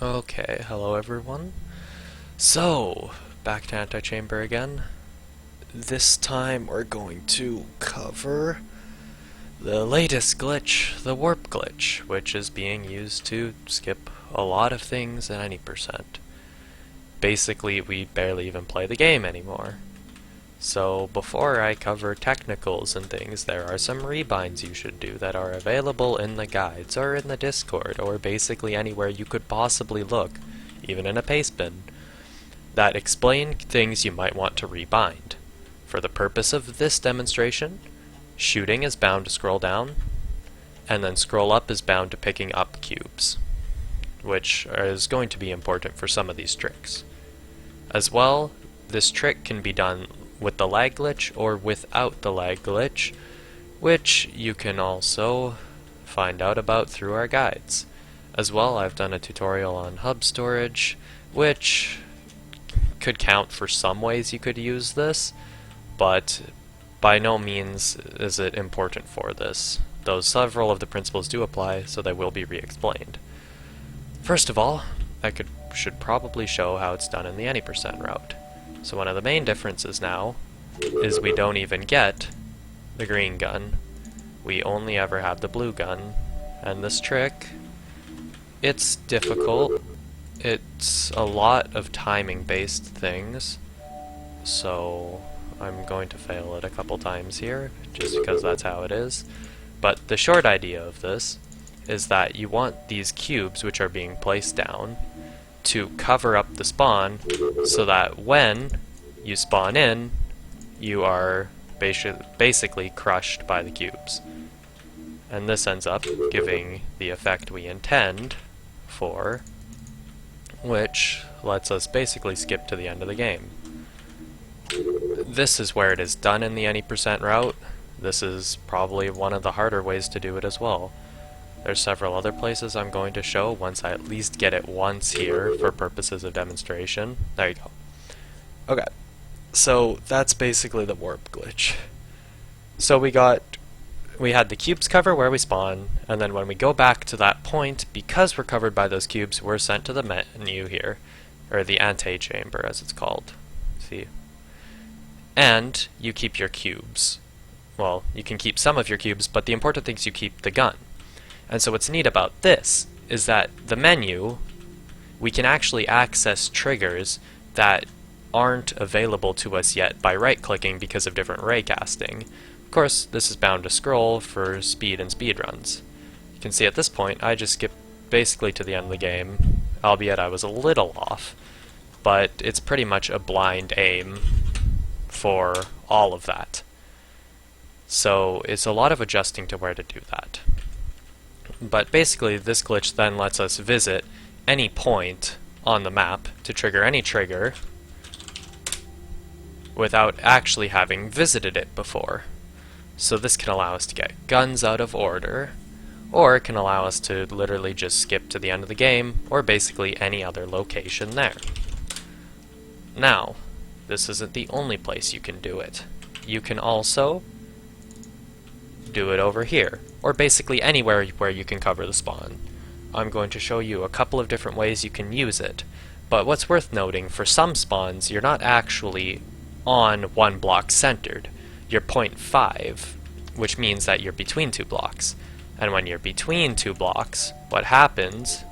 Okay, hello everyone. So, back to Antichamber again. This time we're going to cover the latest glitch, the warp glitch, which is being used to skip a lot of things at any percent. Basically, we barely even play the game anymore. So, before I cover technicals and things, there are some rebinds you should do that are available in the guides, or in the Discord, or basically anywhere you could possibly look, even in a paste bin, that explain things you might want to rebind. For the purpose of this demonstration, shooting is bound to scroll down, and then scroll up is bound to picking up cubes, which is going to be important for some of these tricks. As well, this trick can be done with the lag glitch or without the lag glitch, which you can also find out about through our guides. As well, I've done a tutorial on hub storage, which could count for some ways you could use this, but by no means is it important for this, though several of the principles do apply, so they will be re-explained. First of all, should probably show how it's done in the any percent route. So one of the main differences now is we don't even get the green gun. We only ever have the blue gun. And this trick, it's difficult. It's a lot of timing based things. So I'm going to fail it a couple times here, just because that's how it is. But the short idea of this is that you want these cubes, which are being placed down, to cover up the spawn so that when you spawn in, you are basically crushed by the cubes. And this ends up giving the effect we intend for, which lets us basically skip to the end of the game. This is where it is done in the any percent route. This is probably one of the harder ways to do it as well. There's several other places I'm going to show once I at least get it once here for purposes of demonstration. There you go. Okay, so that's basically the warp glitch. So we had the cubes cover where we spawn, and then when we go back to that point, because we're covered by those cubes, we're sent to the menu here, or the Antichamber as it's called. See? And you keep your cubes. Well, you can keep some of your cubes, but the important thing is you keep the gun. And so what's neat about this is that the menu, we can actually access triggers that aren't available to us yet by right-clicking because of different raycasting. Of course, this is bound to scroll for speed and speedruns. You can see at this point, I just skipped basically to the end of the game, albeit I was a little off, but it's pretty much a blind aim for all of that. So it's a lot of adjusting to where to do that. But basically, this glitch then lets us visit any point on the map to trigger any trigger without actually having visited it before. So this can allow us to get guns out of order, or it can allow us to literally just skip to the end of the game, or basically any other location there. Now, this isn't the only place you can do it. You can also do it over here, or basically anywhere where you can cover the spawn. I'm going to show you a couple of different ways you can use it, but what's worth noting, for some spawns you're not actually on one block centered. You're 0.5, which means that you're between two blocks. And when you're between two blocks, what happens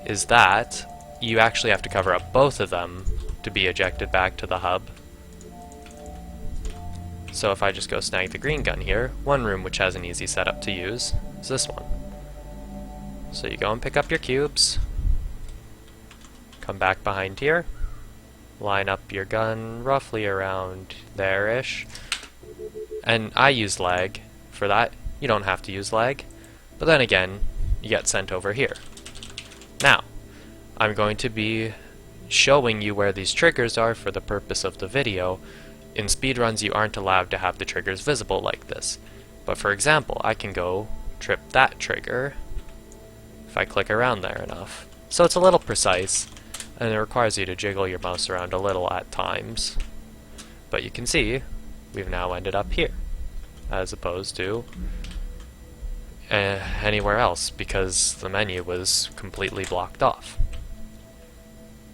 is that you actually have to cover up both of them to be ejected back to the hub. So if I just go snag the green gun here, one room which has an easy setup to use is this one. So you go and pick up your cubes, come back behind here, line up your gun roughly around there-ish, and I use lag for that. You don't have to use lag, but then again, you get sent over here. Now, I'm going to be showing you where these triggers are for the purpose of the video. In speedruns, you aren't allowed to have the triggers visible like this. But for example, I can go trip that trigger if I click around there enough. So it's a little precise, and it requires you to jiggle your mouse around a little at times. But you can see, we've now ended up here, as opposed to anywhere else, because the menu was completely blocked off.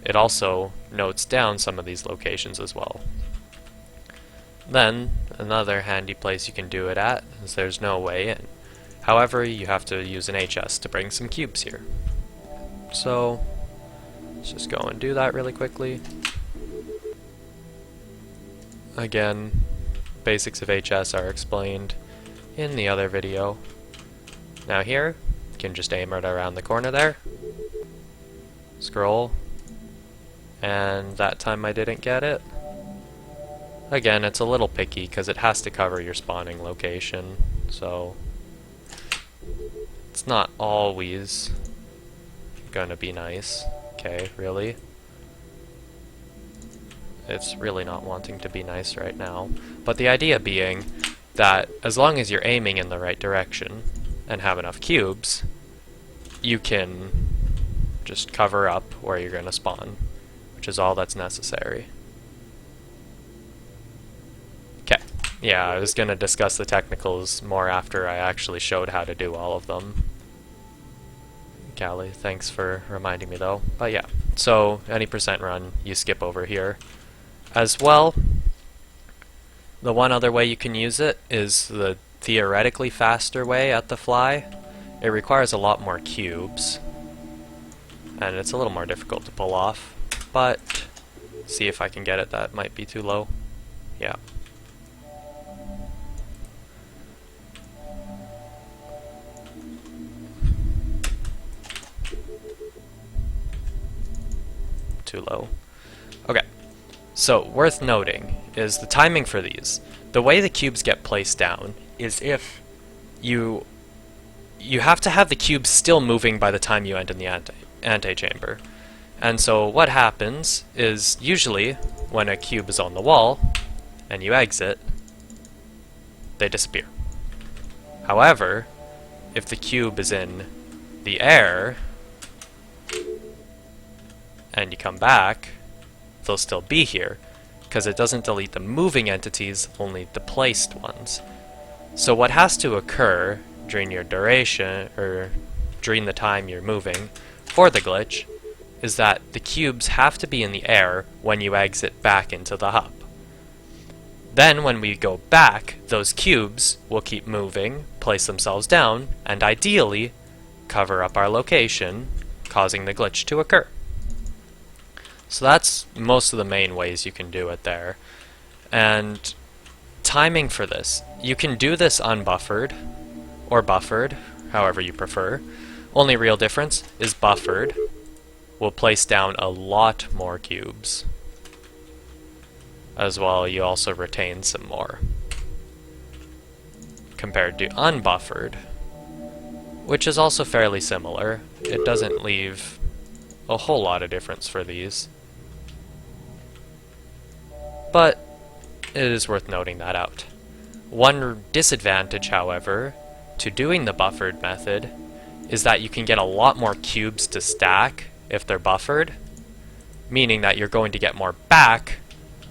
it also notes down some of these locations as well. Then, another handy place you can do it at is there's no way in. However, you have to use an HS to bring some cubes here. So, let's just go and do that really quickly. Again, basics of HS are explained in the other video. Now here, you can just aim right around the corner there. Scroll. And that time I didn't get it. Again, it's a little picky because it has to cover your spawning location, so it's not always gonna be nice. Okay, really? It's really not wanting to be nice right now. But the idea being that as long as you're aiming in the right direction and have enough cubes, you can just cover up where you're gonna spawn, which is all that's necessary. Okay, yeah, I was gonna discuss the technicals more after I actually showed how to do all of them. Callie, thanks for reminding me though. But yeah, so any percent run, you skip over here. As well, the one other way you can use it is the theoretically faster way at the fly. It requires a lot more cubes, and it's a little more difficult to pull off, but see if I can get it. That might be too low. Yeah. Too low. Okay. So, worth noting is the timing for these. The way the cubes get placed down is if you have to have the cubes still moving by the time you end in the antechamber. And so what happens is usually when a cube is on the wall and you exit, they disappear. However, if the cube is in the air and you come back, they'll still be here, because it doesn't delete the moving entities, only the placed ones. So what has to occur during your duration, or during the time you're moving, for the glitch, is that the cubes have to be in the air when you exit back into the hub. Then when we go back, those cubes will keep moving, place themselves down, and ideally cover up our location, causing the glitch to occur. So that's most of the main ways you can do it there. And timing for this, you can do this unbuffered, or buffered, however you prefer. Only real difference is buffered will place down a lot more cubes. As well, you also retain some more. Compared to unbuffered, which is also fairly similar. It doesn't leave a whole lot of difference for these. But it is worth noting that out. One disadvantage, however, to doing the buffered method is that you can get a lot more cubes to stack if they're buffered, meaning that you're going to get more back,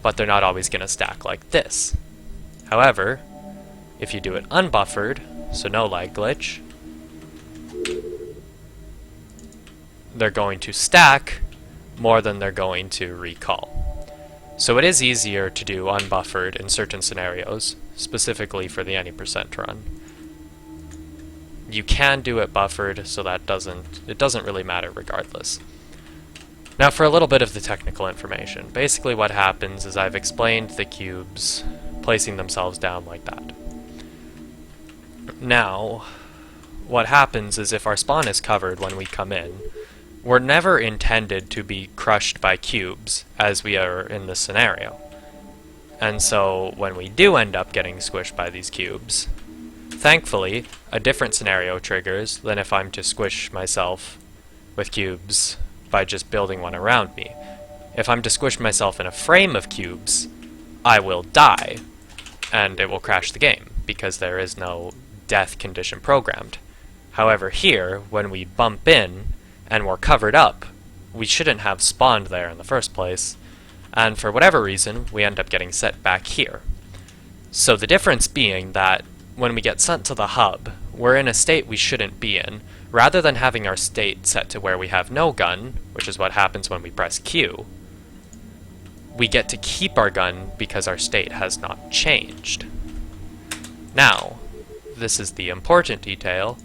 but they're not always going to stack like this. However, if you do it unbuffered, so no lag glitch, they're going to stack more than they're going to recall. So it is easier to do unbuffered in certain scenarios, specifically for the any percent run. You can do it buffered, so that it doesn't really matter regardless. Now for a little bit of the technical information. Basically what happens is I've explained the cubes placing themselves down like that. Now, what happens is if our spawn is covered when we come in, we're never intended to be crushed by cubes, as we are in this scenario. And so, when we do end up getting squished by these cubes, thankfully, a different scenario triggers than if I'm to squish myself with cubes by just building one around me. If I'm to squish myself in a frame of cubes, I will die, and it will crash the game, because there is no death condition programmed. However, here, when we bump in, and we're covered up, we shouldn't have spawned there in the first place, and for whatever reason, we end up getting set back here. So the difference being that when we get sent to the hub, we're in a state we shouldn't be in. Rather than having our state set to where we have no gun, which is what happens when we press Q, we get to keep our gun because our state has not changed. Now, this is the important detail,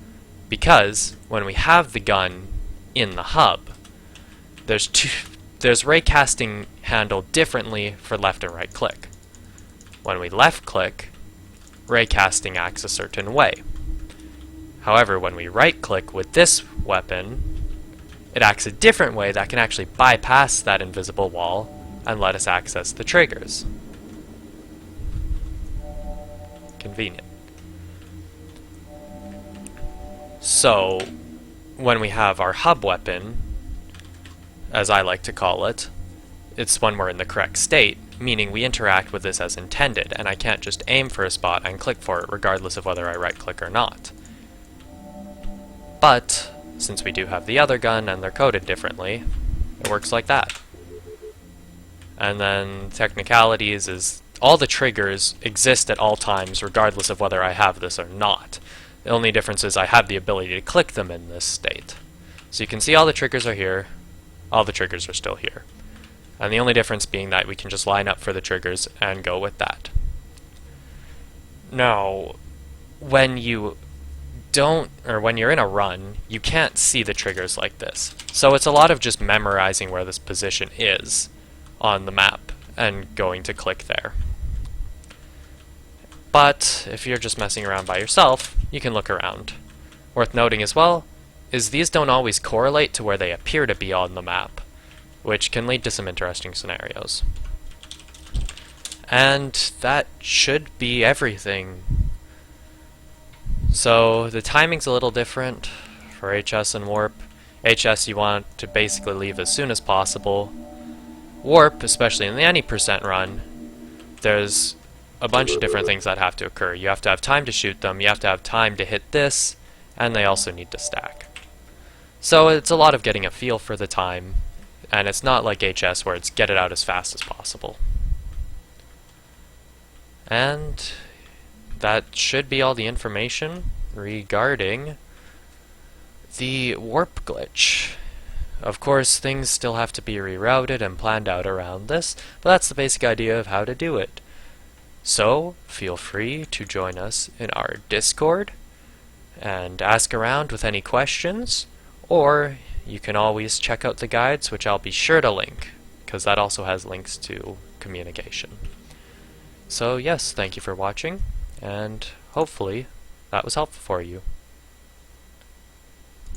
because when we have the gun in the hub, there's raycasting handled differently for left and right click. When we left click, raycasting acts a certain way. However, when we right click with this weapon, it acts a different way that can actually bypass that invisible wall and let us access the triggers. Convenient. So, when we have our hub weapon, as I like to call it, it's when we're in the correct state, meaning we interact with this as intended, and I can't just aim for a spot and click for it regardless of whether I right click or not. But, since we do have the other gun and they're coded differently, it works like that. And then technicalities is all the triggers exist at all times regardless of whether I have this or not. The only difference is I have the ability to click them in this state. So you can see all the triggers are here, all the triggers are still here. And the only difference being that we can just line up for the triggers and go with that. Now, when you're in a run, you can't see the triggers like this. So it's a lot of just memorizing where this position is on the map and going to click there. But if you're just messing around by yourself, you can look around. Worth noting as well is these don't always correlate to where they appear to be on the map, which can lead to some interesting scenarios. And that should be everything. So the timing's a little different for HS and Warp. HS you want to basically leave as soon as possible. Warp, especially in the any percent run, there's a bunch of different things that have to occur. You have to have time to shoot them, you have to have time to hit this, and they also need to stack. So it's a lot of getting a feel for the time, and it's not like HS where it's get it out as fast as possible. And that should be all the information regarding the warp glitch. Of course, things still have to be rerouted and planned out around this, but that's the basic idea of how to do it. So, feel free to join us in our Discord and ask around with any questions, or you can always check out the guides, which I'll be sure to link, because that also has links to communication. So yes, thank you for watching, and hopefully that was helpful for you.